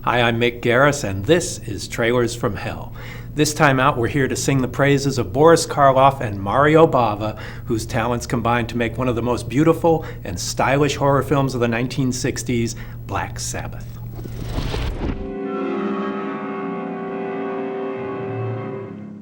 Hi, I'm Mick Garris, and this is Trailers from Hell. This time out, we're here to sing the praises of Boris Karloff and Mario Bava, whose talents combined to make one of the most beautiful and stylish horror films of the 1960s, Black Sabbath.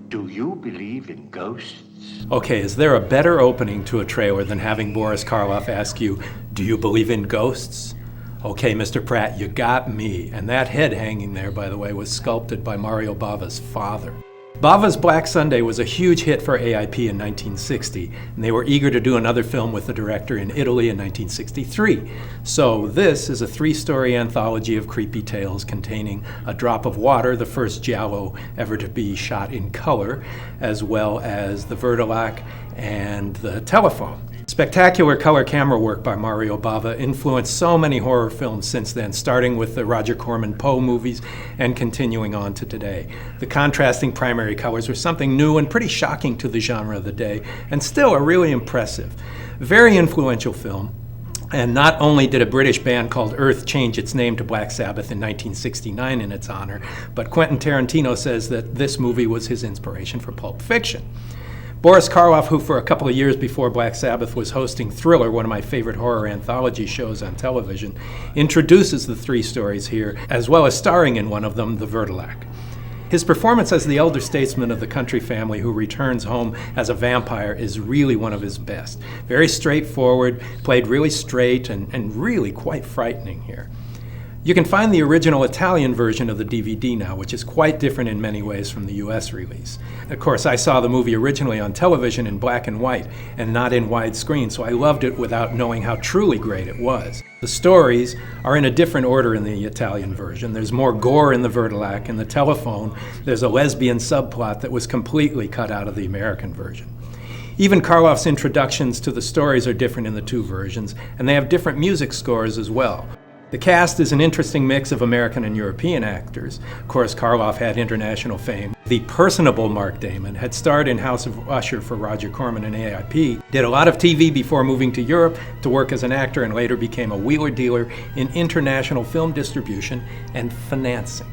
Do you believe in ghosts? Okay, is there a better opening to a trailer than having Boris Karloff ask you, do you believe in ghosts? Okay, Mr. Pratt, you got me. And that head hanging there, by the way, was sculpted by Mario Bava's father. Bava's Black Sunday was a huge hit for AIP in 1960, and they were eager to do another film with the director in Italy in 1963. So this is a three-story anthology of creepy tales containing A Drop of Water, the first giallo ever to be shot in color, as well as The Vertilac and The Telephone. Spectacular color camera work by Mario Bava influenced so many horror films since then, starting with the Roger Corman Poe movies and continuing on to today. The contrasting primary colors were something new and pretty shocking to the genre of the day, and still are really impressive. Very influential film. And not only did a British band called Earth change its name to Black Sabbath in 1969 in its honor, but Quentin Tarantino says that this movie was his inspiration for Pulp Fiction. Boris Karloff, who for a couple of years before Black Sabbath was hosting Thriller, one of my favorite horror anthology shows on television, introduces the three stories here, as well as starring in one of them, The Vertilac. His performance as the elder statesman of the country family who returns home as a vampire is really one of his best. Very straightforward, played really straight, and really quite frightening here. You can find the original Italian version of the DVD now, which is quite different in many ways from the US release. Of course, I saw the movie originally on television in black and white and not in widescreen, so I loved it without knowing how truly great it was. The stories are in a different order in the Italian version. There's more gore in The Vertilac. In The Telephone, there's a lesbian subplot that was completely cut out of the American version. Even Karloff's introductions to the stories are different in the two versions, and they have different music scores as well. The cast is an interesting mix of American and European actors. Of course, Karloff had international fame. The personable Mark Damon had starred in House of Usher for Roger Corman and AIP, did a lot of TV before moving to Europe to work as an actor, and later became a wheeler dealer in international film distribution and financing.